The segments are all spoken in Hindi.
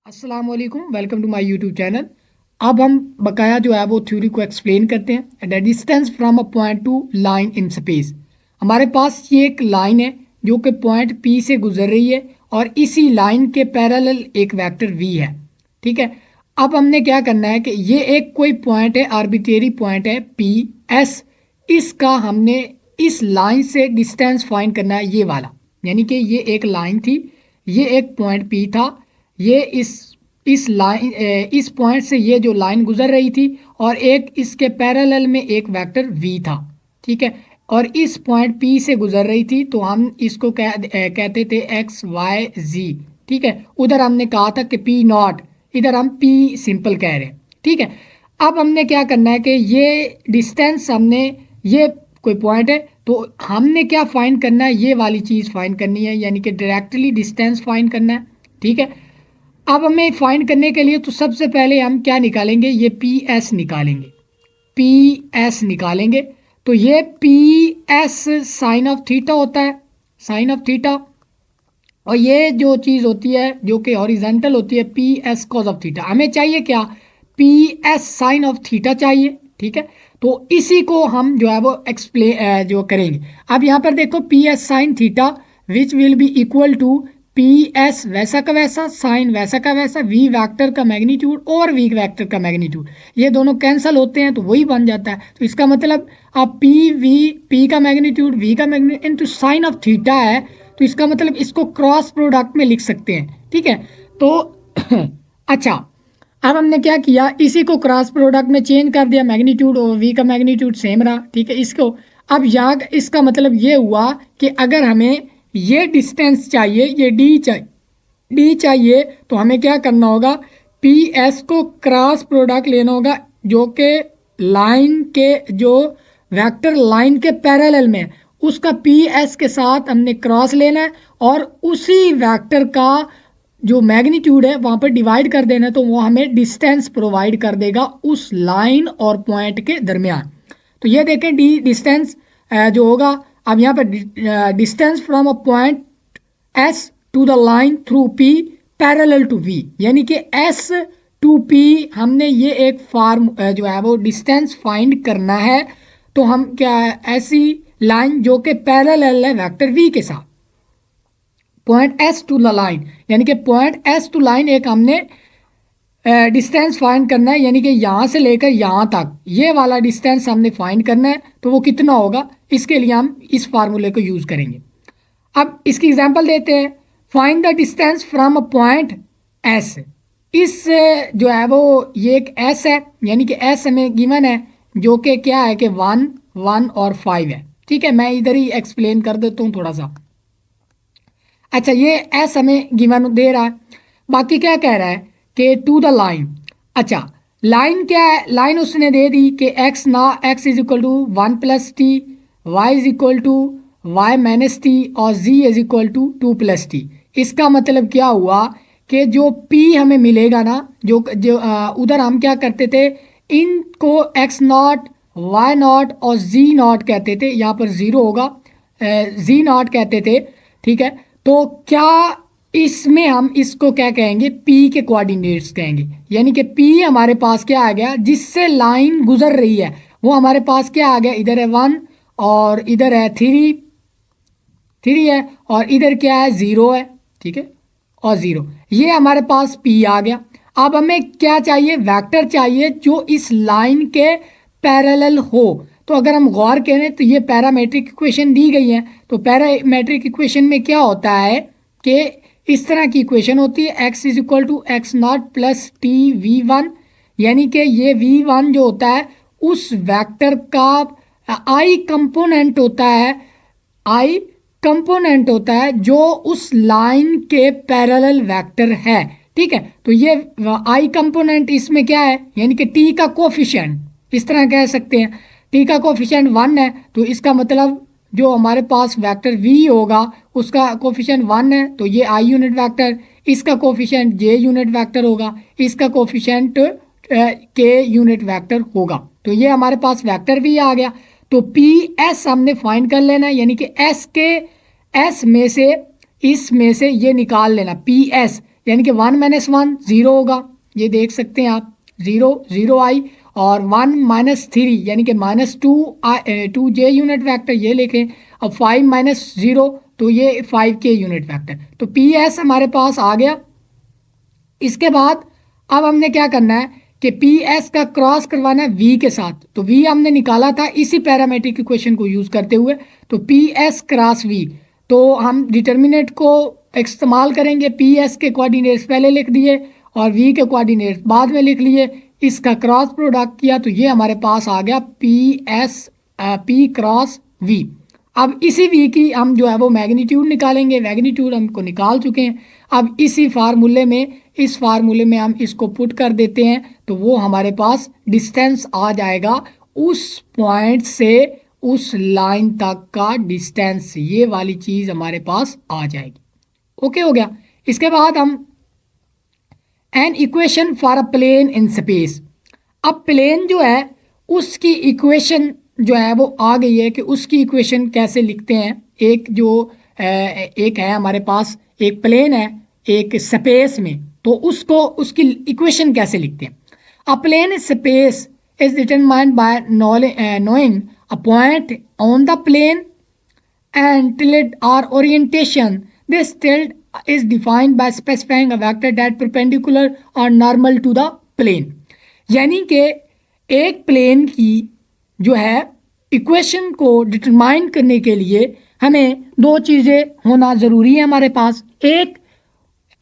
अस्सलाम वालेकुम, welcome to my YouTube channel. अब हम बकाया जो है वो थ्योरी को एक्सप्लेन करते हैं। The distance from a point two line in space. हमारे पास ये एक लाइन है जो कि पॉइंट पी से गुजर रही है और इसी लाइन के पैरेलल एक वेक्टर वी है। ठीक है, अब हमने क्या करना है कि ये एक कोई पॉइंट है, आर्बिट्रेरी पॉइंट है पी एस। इसका हमने इस लाइन से डिस्टेंस फाइंड करना है, ये वाला। यानी कि ये एक लाइन थी, ये एक पॉइंट पी था, ये इस लाइन इस पॉइंट से ये जो लाइन गुजर रही थी और एक इसके पैरेलल में एक वेक्टर वी था। ठीक है, और इस पॉइंट पी से गुजर रही थी तो हम इसको कहते थे एक्स वाई जी। ठीक है, उधर हमने कहा था कि पी नॉट, इधर हम पी सिंपल कह रहे हैं। ठीक है, अब हमने क्या करना है कि ये डिस्टेंस हमने, ये कोई पॉइंट है तो हमने क्या फाइंड करना है, ये वाली चीज़ फाइंड करनी है, यानी कि डायरेक्टली डिस्टेंस फाइंड करना है। ठीक है, अब हमें फाइंड करने के लिए तो सबसे पहले हम क्या निकालेंगे, ये पी एस निकालेंगे। पी एस निकालेंगे तो ये P S sine of theta होता है, साइन ऑफ थीटा। और ये जो चीज़ होती है जो कि हॉरिजेंटल होती है, P S cos of theta. हमें चाहिए क्या, P S sine of theta चाहिए। ठीक है, तो इसी को हम जो है वो एक्सप्लेन जो करेंगे। अब यहाँ पर देखो, P S sine theta which will be equal to P S वैसा का वैसा, साइन वैसा का वैसा, वी वैक्टर का मैग्नीट्यूड और वी वैक्टर का मैग्नीट्यूड, ये दोनों कैंसिल होते हैं तो वही बन जाता है। तो इसका मतलब अब पी वी, पी का मैग्नीट्यूड वी का magnitude into sine of theta है, तो इसका मतलब इसको क्रॉस प्रोडक्ट में लिख सकते हैं। ठीक है, तो अच्छा, अब हमने क्या किया, इसी को क्रॉस प्रोडक्ट में चेंज कर दिया, मैग्नीट्यूड और वी का मैग्नीट्यूड सेम रहा। ठीक है, इसको अब यहाँ इसका मतलब ये हुआ कि अगर हमें ये डिस्टेंस चाहिए, ये डी चाहिए तो हमें क्या करना होगा, पी एस को क्रॉस प्रोडक्ट लेना होगा जो कि लाइन के, जो वेक्टर लाइन के पैरेलल में, उसका पी एस के साथ हमने क्रॉस लेना है और उसी वेक्टर का जो मैग्नीट्यूड है वहाँ पर डिवाइड कर देना है, तो वो हमें डिस्टेंस प्रोवाइड कर देगा उस लाइन और पॉइंट के दरमियान। तो ये देखें, डी डिस्टेंस जो होगा, अब यहाँ पर distance from a point S to the line through P parallel to V, यानी कि एस टू पी हमने ये एक फॉर्म जो है वो डिस्टेंस फाइंड करना है। तो हम क्या, ऐसी लाइन जो कि पैरेलल है वेक्टर वी के साथ, point S to the line, यानी कि पॉइंट एस टू लाइन एक हमने डिस्टेंस फाइंड करना है, यानी कि यहाँ से लेकर यहाँ तक ये वाला डिस्टेंस हमने फाइंड करना है। तो वो कितना होगा, इसके लिए हम इस फार्मूले को यूज़ करेंगे। अब इसकी एग्जांपल देते हैं, find the distance from a point S. इस जो है वो ये एक एस है, यानी कि एस हमें गिवन है जो कि क्या है कि 1 1 और 5 है। ठीक है, मैं इधर ही एक्सप्लेन कर देता हूँ थोड़ा सा। अच्छा, ये एस हमें गिवन दे रहा है, बाकी क्या कह रहा है कि टू द लाइन। अच्छा, लाइन क्या है, लाइन उसने दे दी कि एक्स ना, x is equal to 1 plus t, y is equal to y minus t और z is equal to 2 plus t. इसका मतलब क्या हुआ कि जो पी हमें मिलेगा ना, जो जो उधर हम क्या करते थे, इनको एक्स नॉट, वाई नॉट और जी नॉट कहते थे, यहाँ पर ज़ीरो होगा, जी नॉट कहते थे। ठीक है, तो क्या इसमें हम इसको क्या कहेंगे, पी के कोऑर्डिनेट्स कहेंगे, यानी कि पी हमारे पास क्या आ गया, जिससे लाइन गुजर रही है वो हमारे पास क्या आ गया, इधर है 1 और इधर है 3 है और इधर क्या है 0 है। ठीक है, और 0, ये हमारे पास पी आ गया। अब हमें क्या चाहिए, वेक्टर चाहिए जो इस लाइन के पैरेलल हो। तो अगर हम गौर करें तो ये पैरामेट्रिक इक्वेशन दी गई है, तो पैरामेट्रिक इक्वेशन में क्या होता है कि इस तरह की इक्वेशन होती है, X is equal to X not plus T V one, यानी कि ये वी वन जो होता है उस वेक्टर का आई कंपोनेंट होता है, आई कंपोनेंट होता है जो उस लाइन के पैरेलल वेक्टर है। ठीक है, तो ये आई कंपोनेंट इसमें क्या है, यानी कि टी का कोफिशिएंट, इस तरह कह सकते हैं, टी का कोफिशिएंट 1 है तो इसका मतलब जो हमारे पास वेक्टर वी होगा उसका कोफिशिएंट 1 है, तो ये आई यूनिट वेक्टर, इसका कोफिशिएंट जे यूनिट वेक्टर होगा, इसका कोफिशिएंट के यूनिट वेक्टर होगा। तो ये हमारे पास वेक्टर भी आ गया। तो पी एस हमने फाइंड कर लेना है, यानी कि एस के, एस में से, इसमें से ये निकाल लेना, पी एस यानी कि 1 माइनस 1 0 होगा, ये देख सकते हैं आप, 0 0 आई, और 1 माइनस 3 यानी कि -2 j यूनिट वेक्टर, ये लिखें। अब 5 माइनस 0 तो ये 5 k यूनिट वेक्टर, तो पी एस हमारे पास आ गया। इसके बाद अब हमने क्या करना है कि पी एस का क्रॉस करवाना है वी के साथ, तो वी हमने निकाला था इसी पैरामेट्रिक इक्वेशन को यूज़ करते हुए, तो पी एस क्रॉस वी, तो हम डिटर्मिनेंट को इस्तेमाल करेंगे, पी एस के कोऑर्डिनेट्स पहले लिख दिए और वी के कोऑर्डिनेट्स बाद में लिख लिए, इसका क्रॉस प्रोडक्ट किया तो ये हमारे पास आ गया P S P cross V. अब इसी वी की हम जो है वो मैग्नीट्यूड निकालेंगे, मैग्नीट्यूड हमको निकाल चुके हैं। अब इसी फार्मूले में, इस फार्मूले में हम इसको पुट कर देते हैं, तो वो हमारे पास डिस्टेंस आ जाएगा उस पॉइंट से उस लाइन तक का डिस्टेंस, ये वाली चीज़ हमारे पास आ जाएगी। ओके हो गया। इसके बाद हम an equation for a plane in space, अब प्लेन जो है उसकी इक्वेशन जो है वो आ गई है कि उसकी इक्वेशन कैसे लिखते हैं। एक है हमारे पास, एक प्लेन है एक स्पेस में, तो उसकी इक्वेशन कैसे लिखते हैं। A plane space is determined by knowing a point on the plane and tilt or orientation. This tilt is defined by specifying a vector that perpendicular or normal to the plane. यानी कि एक प्लेन की जो है इक्वेशन को डिटरमाइन करने के लिए हमें दो चीज़ें होना ज़रूरी है हमारे पास। एक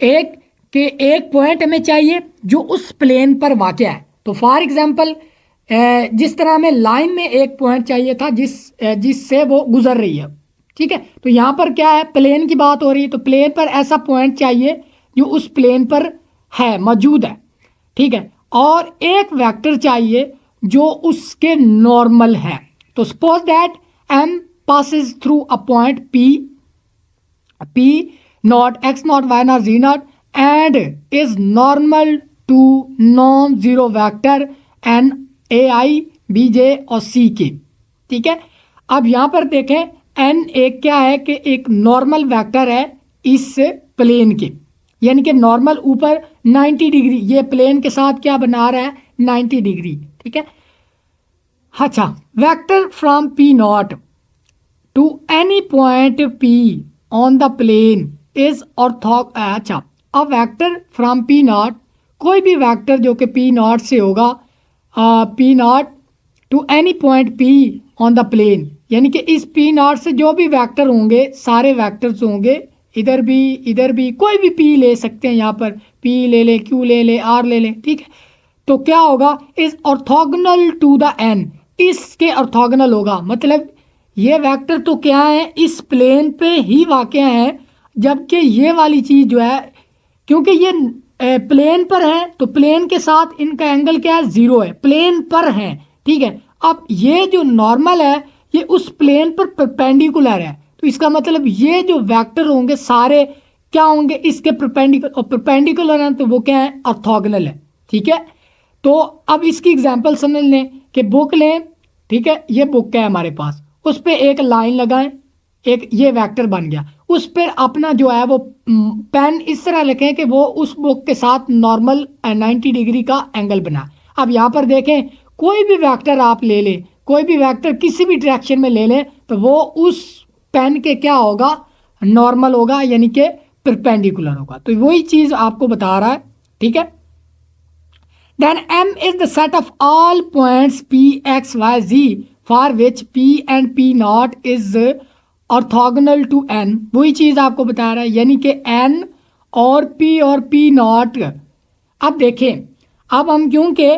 एक पॉइंट हमें चाहिए जो उस प्लेन पर वाक़ है। तो फॉर एग्जांपल जिस तरह हमें लाइन में एक पॉइंट चाहिए था जिससे वो गुजर रही है, ठीक है, तो यहाँ पर क्या है, प्लेन की बात हो रही है, तो प्लेन पर ऐसा पॉइंट चाहिए जो उस प्लेन पर है, मौजूद है, ठीक है, और एक वेक्टर चाहिए जो उसके नॉर्मल है। तो suppose that m passes through a point p not x not y not z not and is normal to non-zero vector n a i b j और c के, ठीक है। अब यहाँ पर देखें n एक क्या है कि एक नॉर्मल वेक्टर है इस प्लेन के, यानी कि नॉर्मल ऊपर 90 डिग्री, ये प्लेन के साथ क्या बना रहा है 90 डिग्री, ठीक है। अच्छा, vector from P not to any point P on the plane is orthog. अच्छा, अब वेक्टर फ्रॉम पी नॉट, कोई भी वेक्टर जो कि पी नॉट से होगा, P not to any point P on the plane, यानी कि इस पी नॉट से जो भी वेक्टर होंगे, सारे वेक्टर्स होंगे, इधर भी कोई भी पी ले सकते हैं, यहाँ पर पी ले ले, क्यू ले ले, आर ले ले, ठीक है। तो क्या होगा, is orthogonal to the N, इसके ऑर्थोगोनल होगा, मतलब ये वेक्टर तो क्या है इस प्लेन पे ही वाक़या है, जबकि ये वाली चीज़ जो है, क्योंकि ये प्लेन पर है तो प्लेन के साथ इनका एंगल क्या है, 0 है, प्लेन पर है, ठीक है। अब ये जो नॉर्मल है ये उस प्लेन पर परपेंडिकुलर है, तो इसका मतलब ये जो वेक्टर होंगे सारे क्या होंगे, इसके परपेंडिकुलर, और परपेंडिकुलर है तो वो क्या है, ऑर्थोगोनल है, ठीक है। तो अब इसकी एग्जांपल समझ लें कि बुक लें, ठीक है, ये बुक है हमारे पास, उस पर एक लाइन लगाएं, एक ये वेक्टर बन गया, उस पर अपना जो है वो पेन इस तरह लिखें कि वो उस बुक के साथ नॉर्मल 90 डिग्री का एंगल बना। अब यहाँ पर देखें कोई भी वेक्टर आप ले लें, कोई भी वेक्टर किसी भी डायरेक्शन में ले लें, तो वो उस पेन के क्या होगा, नॉर्मल होगा, यानी कि परपेंडिकुलर होगा। तो वही चीज़ आपको बता रहा है, ठीक है। Then M is the set of all points P, X, Y, Z for which P and P naught is orthogonal to N। वही चीज़ आपको बता रहा है, यानी कि N और P naught। अब देखें, अब हम क्योंकि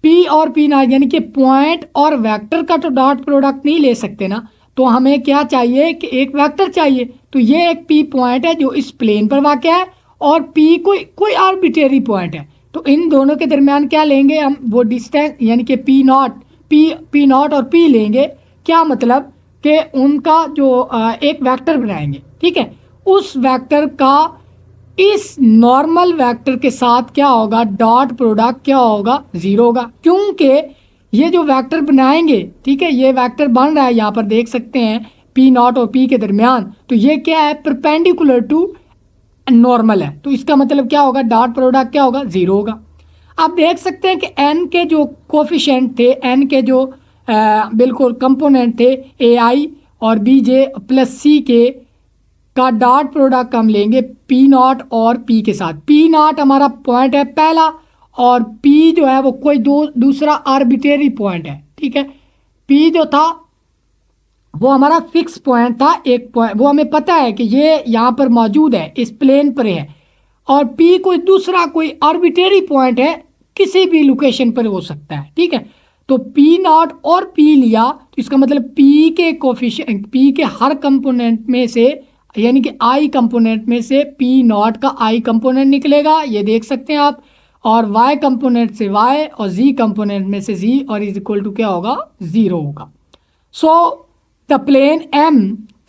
P और P naught यानी कि पॉइंट और वेक्टर का तो डॉट प्रोडक्ट नहीं ले सकते ना, तो हमें क्या चाहिए कि एक वेक्टर चाहिए। तो ये एक P पॉइंट है जो इस प्लेन पर वाक़या है, और P कोई आर्बिट्रेरी पॉइंट है, तो इन दोनों के दरमियान क्या लेंगे हम, वो डिस्टेंस, यानी कि पी नॉट और P लेंगे। क्या मतलब कि उनका जो एक वेक्टर बनाएंगे, ठीक है, उस वेक्टर का इस नॉर्मल वेक्टर के साथ क्या होगा, डॉट प्रोडक्ट क्या होगा, 0 होगा, क्योंकि ये जो वेक्टर बनाएंगे, ठीक है, ये वेक्टर बन रहा है, यहाँ पर देख सकते हैं P नॉट और P के दरमियान, तो ये क्या है, परपेंडिकुलर टू नॉर्मल है, तो इसका मतलब क्या होगा, डॉट प्रोडक्ट क्या होगा, ज़ीरो होगा। आप देख सकते हैं कि एन के जो कोफिशेंट थे, एन के जो बिल्कुल कंपोनेंट थे, ए आई और बी जे प्लस सी के का डॉट प्रोडक्ट हम लेंगे पी नॉट और पी के साथ। पी नॉट हमारा पॉइंट है पहला, और पी जो है वो कोई दूसरा आर्बिट्रेरी पॉइंट है, ठीक है। पी जो था वो हमारा फिक्स पॉइंट था, एक पॉइंट वो हमें पता है कि ये यहाँ पर मौजूद है, इस प्लेन पर है। और पी कोई दूसरा कोई आर्बिट्रेरी पॉइंट है, किसी भी लोकेशन पर हो सकता है, ठीक है। तो पी नॉट और पी लिया, तो इसका मतलब पी के कोफिशिएंट, पी के हर कंपोनेंट में से, यानी कि आई कंपोनेंट में से पी नॉट का आई कंपोनेंट निकलेगा, ये देख सकते हैं आप। और वाई कंपोनेंट से वाई, और जी कंपोनेंट में से जी, और इज इक्वल टू क्या होगा, ज़ीरो होगा। So the plane M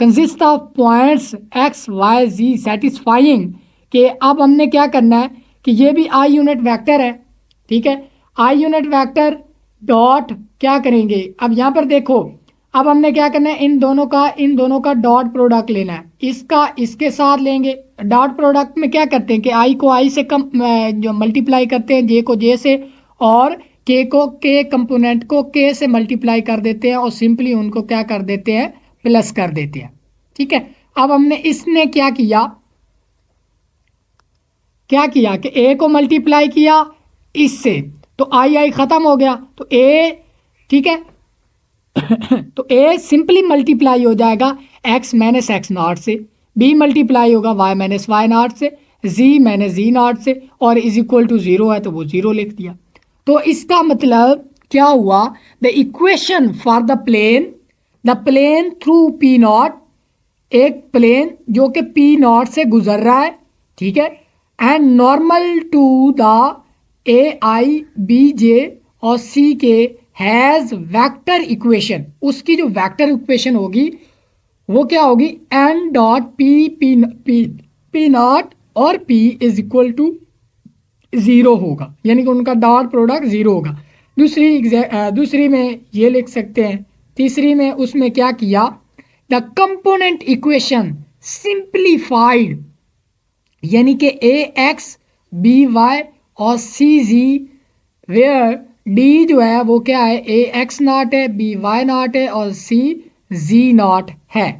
consist of points x, y, z satisfying, कि अब हमने क्या करना है कि ये भी आई यूनिट वेक्टर है, ठीक है। आई यूनिट वेक्टर डॉट क्या करेंगे, अब यहाँ पर देखो, अब हमने क्या करना है, इन दोनों का डॉट प्रोडक्ट लेना है, इसका इसके साथ लेंगे। डॉट प्रोडक्ट में क्या करते हैं कि आई को आई से कम जो मल्टीप्लाई करते हैं, जे को जे से, और के को के कंपोनेंट को के से मल्टीप्लाई कर देते हैं, और सिंपली उनको क्या कर देते हैं, प्लस कर देते हैं, ठीक है। अब हमने इसने क्या किया कि ए को मल्टीप्लाई किया इससे, तो आई आई खत्म हो गया, तो ए, ठीक है। तो ए सिंपली मल्टीप्लाई हो जाएगा एक्स माइनस एक्स नॉट से, बी मल्टीप्लाई होगा वाई माइनस वाई नॉट से, जी माइनस जी नॉट से, और इज इक्वल टू ज़ीरो है तो वो ज़ीरो लिख दिया। तो इसका मतलब क्या हुआ, the equation for the plane through P nought, एक प्लेन जो कि पी नॉट से गुजर रहा है, ठीक है, and normal to the A I B J और सी के हैज वेक्टर इक्वेशन, उसकी जो वेक्टर इक्वेशन होगी वो क्या होगी, n dot P P P P naught और P is equal to zero होगा, यानी कि उनका डॉट प्रोडक्ट ज़ीरो होगा। दूसरी में ये लिख सकते हैं, तीसरी में उसमें क्या किया, द कंपोनेंट इक्वेशन सिंप्लीफाइड, यानी कि ए एक्स बी वाई और सी जी, वेयर डी जो है वो क्या है, ए एक्स नॉट है, बी वाई नॉट है, और सी जी नॉट है।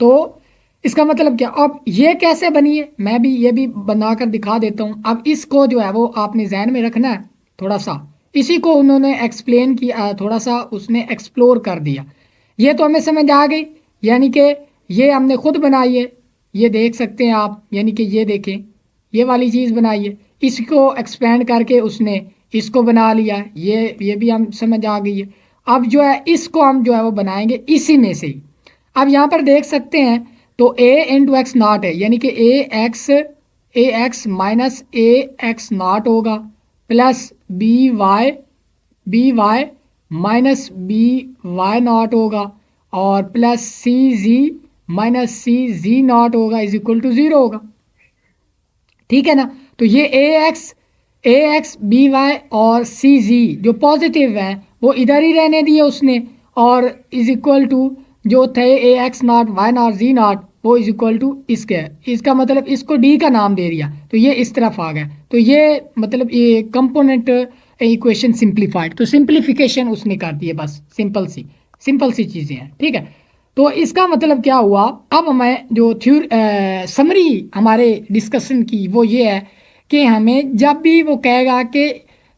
तो इसका मतलब क्या, अब ये कैसे बनी है, मैं भी ये भी बनाकर दिखा देता हूँ। अब इसको जो है वो आपने जहन में रखना है थोड़ा सा, इसी को उन्होंने एक्सप्लेन किया, थोड़ा सा उसने एक्सप्लोर कर दिया, ये तो हमें समझ आ गई, यानी कि ये हमने खुद बनाई है, ये देख सकते हैं आप, यानी कि ये देखें, ये वाली चीज़ बनाई है, इसको एक्सपेंड करके उसने इसको बना लिया, ये भी हम समझ आ गई है। अब जो है इसको हम जो है वो बनाएंगे इसी में से ही। अब यहाँ पर देख सकते हैं, तो ए इंटू एक्स नॉट है, यानी कि a x minus a x naught होगा, plus b y minus b y naught होगा, और plus c z minus c z naught होगा, इज इक्वल टू ज़ीरो होगा, ठीक है ना। तो ये ए एक्स बी वाई और सी जी जो पॉजिटिव है वो इधर ही रहने दिए उसने, और इज इक्वल टू जो थे a x naught y naught z naught वो इज इक्वल टू इसके, इसका मतलब इसको डी का नाम दे दिया, तो ये इस तरफ आ गया। तो ये मतलब ये कंपोनेंट इक्वेशन सिंप्लीफाइड, तो सिंप्लीफिकेशन उसने कर दी है, बस सिंपल सी चीज़ें हैं, ठीक है। तो इसका मतलब क्या हुआ, अब हमें जो समरी हमारे डिस्कशन की वो ये है कि हमें जब भी वो कहेगा कि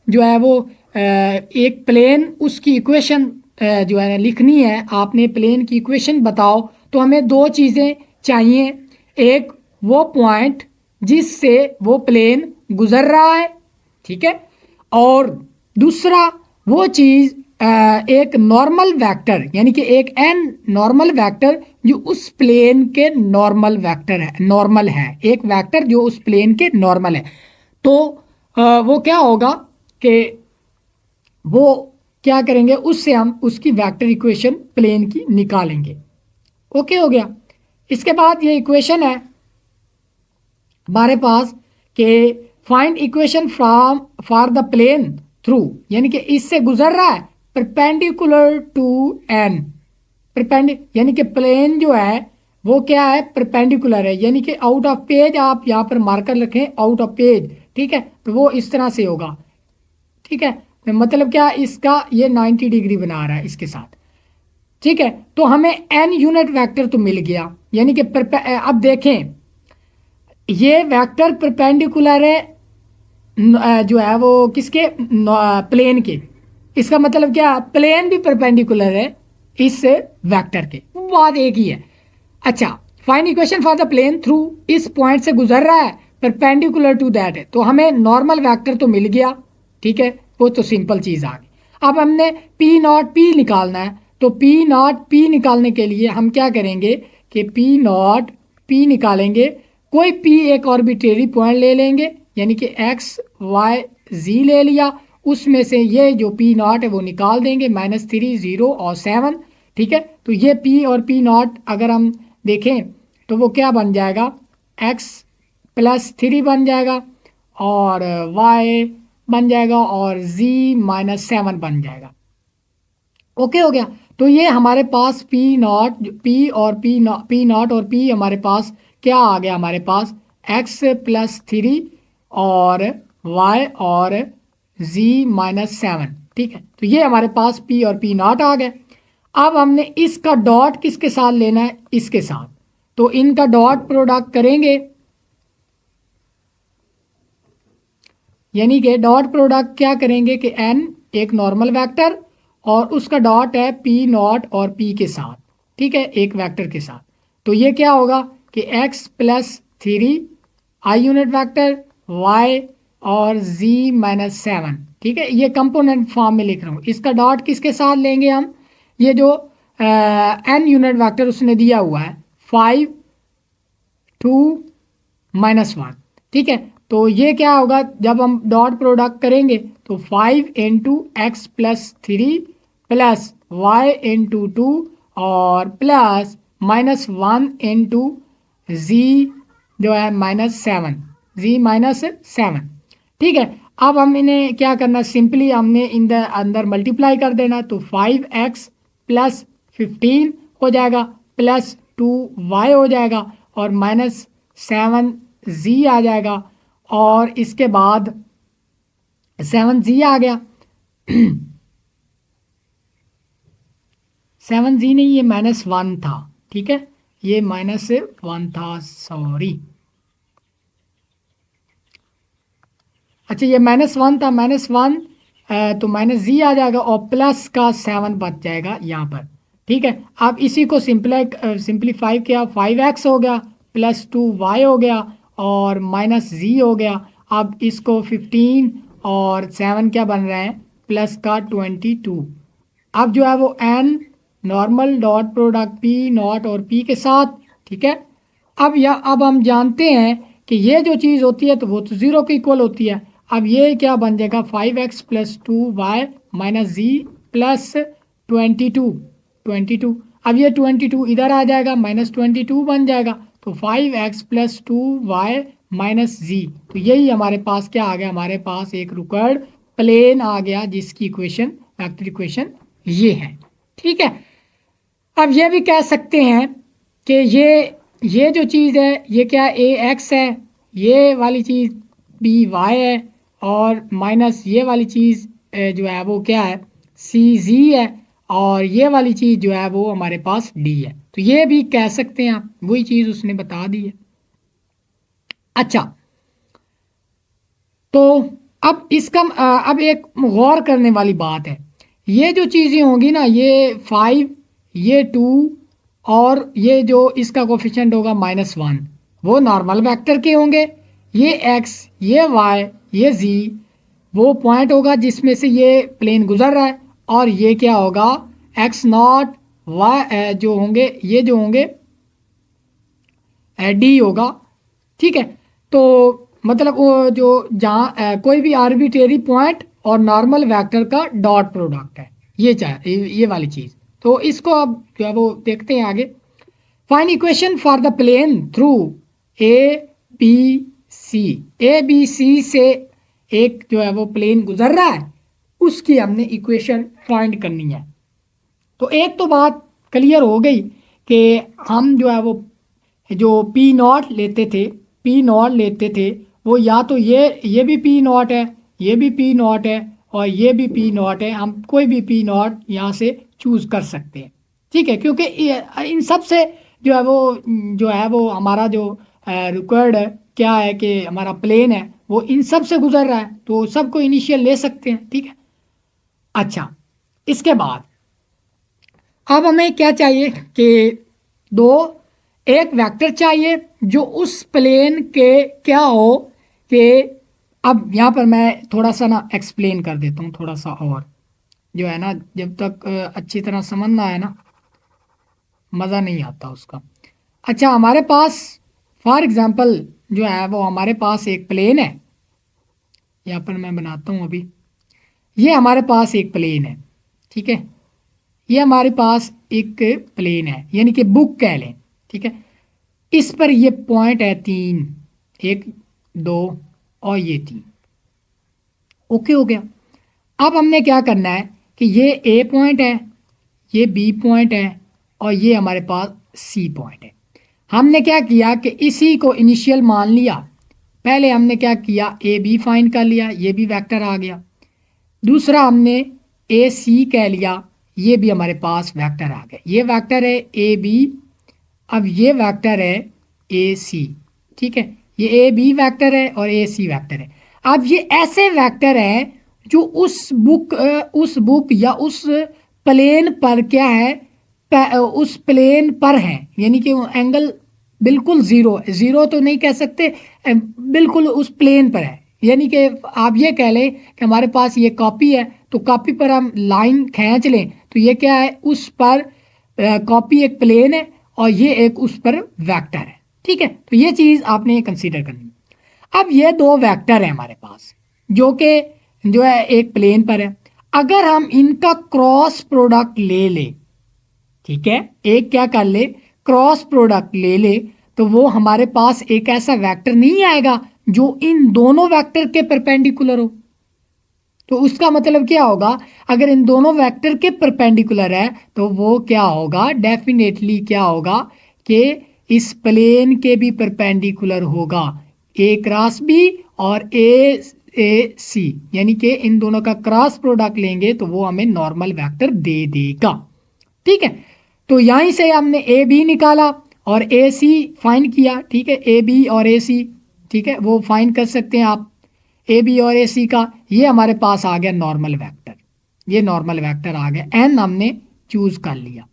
जो है वो एक प्लेन उसकी इक्वेशन जो है लिखनी है, आपने प्लेन की इक्वेशन बताओ, तो हमें दो चीज़ें चाहिए, एक वो पॉइंट जिससे वो प्लेन गुजर रहा है, ठीक है, और दूसरा वो चीज़ एक नॉर्मल वेक्टर, यानी कि एक एन नॉर्मल वेक्टर जो उस प्लेन के नॉर्मल है, एक वेक्टर जो उस प्लेन के नॉर्मल है। तो वो क्या होगा कि वो क्या करेंगे, उससे हम उसकी वेक्टर इक्वेशन प्लेन की निकालेंगे। ओके हो गया। इसके बाद ये इक्वेशन है हमारे पास कि find equation from for the plane through, यानी कि इससे गुजर रहा है परपेंडिकुलर टू एन, यानी कि प्लेन जो है वो क्या है, परपेंडिकुलर है, यानी कि आउट ऑफ पेज आप यहाँ पर मार्कर रखें, आउट ऑफ पेज, ठीक है, तो वो इस तरह से होगा, ठीक है, मतलब क्या, इसका ये 90 डिग्री बना रहा है इसके साथ, ठीक है। तो हमें एन यूनिट वेक्टर तो मिल गया, यानी कि अब देखें ये वेक्टर परपेंडिकुलर है जो है वो किसके, प्लेन के, इसका मतलब क्या, प्लेन भी परपेंडिकुलर है इस वेक्टर के, बात एक ही है। अच्छा, find equation for the plane through, इस पॉइंट से गुजर रहा है, परपेंडिकुलर टू दैट है, तो हमें नॉर्मल वेक्टर तो मिल गया, ठीक है, वो तो सिंपल चीज आ गई। अब हमने पी नॉट पी निकालना है, तो पी नॉट पी निकालने के लिए हम क्या करेंगे कि पी नॉट पी निकालेंगे, कोई पी एक ऑर्बिट्रेरी पॉइंट ले लेंगे, यानी कि एक्स वाई जी ले लिया, उसमें से ये जो पी नॉट है वो निकाल देंगे, -3 0 और 7, ठीक है। तो ये पी और पी नॉट अगर हम देखें तो वो क्या बन जाएगा, एक्स +3 बन जाएगा और वाई बन जाएगा और z -7 बन जाएगा। ओके हो गया। तो ये हमारे पास पी नॉट पी नॉट और पी हमारे पास क्या आ गया, हमारे पास x +3 और y और z -7, ठीक है। तो ये हमारे पास पी और पी नॉट आ गए। अब हमने इसका डॉट किसके साथ लेना है, इसके साथ, तो इनका डॉट प्रोडक्ट करेंगे, यानी कि डॉट प्रोडक्ट क्या करेंगे कि n एक नॉर्मल वेक्टर और उसका डॉट है पी नॉट और पी के साथ, ठीक है, एक वेक्टर के साथ। तो ये क्या होगा कि x +3 I unit vector, y और z -7, ठीक है, ये कंपोनेंट फॉर्म में लिख रहा हूँ। इसका डॉट किसके साथ लेंगे हम, ये जो n यूनिट वेक्टर उसने दिया हुआ है 5 2 -1, ठीक है। तो ये क्या होगा, जब हम डॉट प्रोडक्ट करेंगे तो 5 × x +3 प्लस y × 2 और प्लस -1 × z जो है -7, ठीक है। अब हम इन्हें क्या करना, सिंपली हमने इन द अंदर मल्टीप्लाई कर देना, तो 5x + 15 हो जाएगा प्लस 2y हो जाएगा और -7z आ जाएगा, और इसके बाद 7z आ गया 7z नहीं, ये -1 था, ठीक है, ये -1 था, सॉरी, अच्छा ये -1 था, -1 तो -z आ जाएगा और प्लस का 7 बच जाएगा यहाँ पर, ठीक है। अब इसी को सिंप्लीफाई किया, 5x हो गया प्लस 2y हो गया और -z हो गया। अब इसको 15 और 7 क्या बन रहे हैं, प्लस का 22। अब जो है वो n normal dot product P naught और पी के साथ, ठीक है। अब हम जानते हैं कि ये जो चीज़ होती है तो वो तो 0 के इक्वल होती है। अब ये क्या बन जाएगा, 5x + 2y - z + 22। अब ये 22 इधर आ जाएगा, -22 बन जाएगा, तो 5x + 2y - z, तो यही हमारे पास क्या आ गया, हमारे पास एक रुकर्ड प्लेन आ गया जिसकी इक्वेशन, वेक्टर इक्वेशन ये है, ठीक है। अब ये भी कह सकते हैं कि ये जो चीज़ है ये क्या, ax है, ये वाली चीज़ by है और माइनस ये वाली चीज़ जो है वो क्या है, cz है, और ये वाली चीज़ जो है वो हमारे पास d है। तो ये भी कह सकते हैं आप, वही चीज़ उसने बता दी है। अच्छा, तो अब इसका अब एक गौर करने वाली बात है, ये जो चीज़ें होंगी ना, ये 5 ये 2 और ये जो इसका कोफिशिएंट होगा -1, वो नॉर्मल वेक्टर के होंगे। ये x ये y ये z वो पॉइंट होगा जिसमें से ये प्लेन गुजर रहा है, और ये क्या होगा, x0 y जो होंगे, ये जो होंगे d होगा, ठीक है। तो मतलब वो जो जहाँ कोई भी आर्बिट्रेरी पॉइंट और नॉर्मल वेक्टर का डॉट प्रोडक्ट है, ये वाली चीज़। तो इसको अब जो है वो देखते हैं आगे। Find equation for the plane through A B C से एक जो है वो प्लेन गुजर रहा है, उसकी हमने इक्वेशन फाइंड करनी है। तो एक तो बात क्लियर हो गई कि हम जो है वो जो पी नॉट लेते थे वो या तो ये भी पी नॉट है, ये भी पी नॉट है और ये भी पी नॉट है। हम कोई भी पी नॉट यहाँ से चूज़ कर सकते हैं, ठीक है, क्योंकि इन सब से जो है वो हमारा जो रिक्वायर्ड है क्या है कि हमारा प्लेन है वो इन सब से गुजर रहा है, तो सबको इनिशियल ले सकते हैं, ठीक है। अच्छा, इसके बाद अब हमें क्या चाहिए कि दो एक वेक्टर चाहिए जो उस प्लेन के क्या हो कि अब यहाँ पर मैं थोड़ा सा ना एक्सप्लेन कर देता हूँ थोड़ा सा, और जो है ना जब तक अच्छी तरह समझ ना आए ना मज़ा नहीं आता उसका। अच्छा, हमारे पास फॉर एग्जांपल जो है वो हमारे पास एक प्लेन है, यहाँ पर मैं बनाता हूँ अभी। ये हमारे पास एक प्लेन है, ठीक है, ये हमारे पास एक प्लेन है यानी कि बुक कह लें, ठीक है। इस पर ये पॉइंट है 3, 1 2 और ये 3, ओके हो गया। अब हमने क्या करना है कि ये ए पॉइंट है, ये बी पॉइंट है और ये हमारे पास सी पॉइंट है। हमने क्या किया कि इसी को इनिशियल मान लिया। पहले हमने क्या किया, ए बी फाइंड कर लिया, ये भी वेक्टर आ गया। दूसरा हमने ए सी कह लिया, ये भी हमारे पास वेक्टर आ गया। ये वेक्टर है ए बी, अब ये वेक्टर है ए सी, ठीक है। ये ए बी वेक्टर है और ए सी वेक्टर है। अब ये ऐसे वेक्टर हैं जो उस बुक या उस प्लेन पर क्या है, उस प्लेन पर हैं, यानी कि एंगल बिल्कुल ज़ीरो तो नहीं कह सकते, बिल्कुल उस प्लेन पर है। यानी कि आप ये कह लें कि हमारे पास ये कॉपी है, तो कॉपी पर हम लाइन खींच लें तो ये क्या है, उस पर कॉपी एक प्लेन है और ये एक उस पर वेक्टर है, ठीक है। तो ये चीज़ आपने कंसीडर करनी है। अब ये दो वेक्टर है हमारे पास जो है एक प्लेन पर है। अगर हम इनका क्रॉस प्रोडक्ट ले ले, ठीक है, एक क्या कर ले, क्रॉस प्रोडक्ट ले ले, तो वो हमारे पास एक ऐसा वेक्टर नहीं आएगा जो इन दोनों वेक्टर के परपेंडिकुलर हो। तो उसका मतलब क्या होगा, अगर इन दोनों वेक्टर के परपेंडिकुलर है तो वो क्या होगा, डेफिनेटली क्या होगा कि इस प्लेन के भी परपेंडिकुलर होगा, ए क्रॉस बी और ए सी, यानी कि इन दोनों का क्रॉस प्रोडक्ट लेंगे तो वो हमें नॉर्मल वेक्टर दे देगा, ठीक है। तो यहीं से हमने ए बी निकाला और ए सी फाइंड किया, ठीक है, ए बी और ए सी, ठीक है, वो फाइंड कर सकते हैं आप ए बी और ए सी का। ये हमारे पास आ गया नॉर्मल वेक्टर, ये नॉर्मल वेक्टर आ गया, एन हमने चूज कर लिया,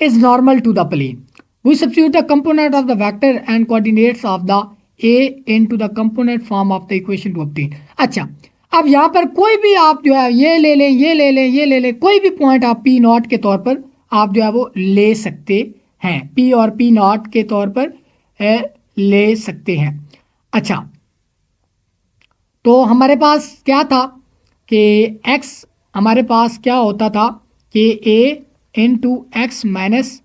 is normal to the plane. We substitute the component of the vector and coordinates of the A into the component form of the equation to obtain. अच्छा, अब यहाँ पर कोई भी आप जो है ये ले लें, ये ले लें, ये ले लें, कोई भी पॉइंट आप पी नॉट के तौर पर आप जो है वो ले सकते हैं, पी और पी नॉट के तौर पर ले सकते हैं। अच्छा, तो हमारे पास क्या था कि x हमारे पास क्या होता था कि a into x minus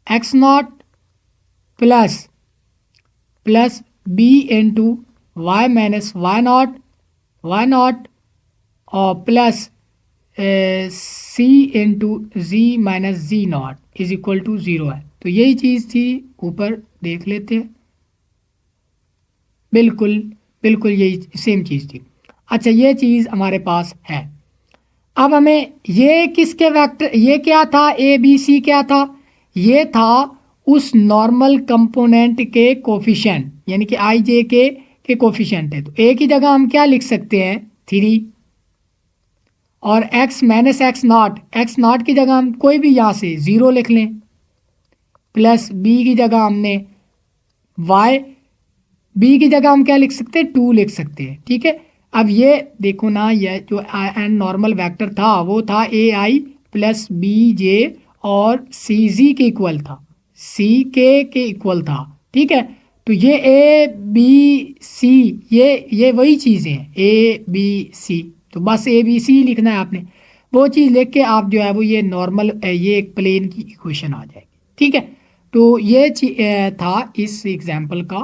x not plus b into y minus y naught और plus c into z minus z naught is equal to 0 है। तो यही चीज़ थी, ऊपर देख लेते हैं, बिल्कुल बिल्कुल यही सेम चीज़ थी। अच्छा, ये चीज़ हमारे पास है। अब हमें ये किसके वेक्टर, ये क्या था, ए बी सी क्या था, ये था उस नॉर्मल कंपोनेंट के कोफिशिएंट, यानी कि आई जे के कोफिशिएंट है। तो ए की जगह हम क्या लिख सकते हैं, 3, और एक्स माइनस एक्स नॉट की जगह हम कोई भी यहाँ से 0 लिख लें, प्लस बी की जगह हमने वाई, बी की जगह हम क्या लिख सकते हैं, 2 लिख सकते हैं, ठीक है। अब ये देखो ना, ये जो एन नॉर्मल वेक्टर था वो था ए आई प्लस बी जे और सी जी के इक्वल था, सी के इक्वल था, ठीक है। तो ये ए बी सी, ये वही चीज़ें हैं, ए बी सी, तो बस ए बी सी लिखना है आपने। वो चीज़ लिख के आप जो है वो ये नॉर्मल ये एक प्लेन की इक्वेशन आ जाएगी, ठीक है। तो ये था इस एग्जाम्पल का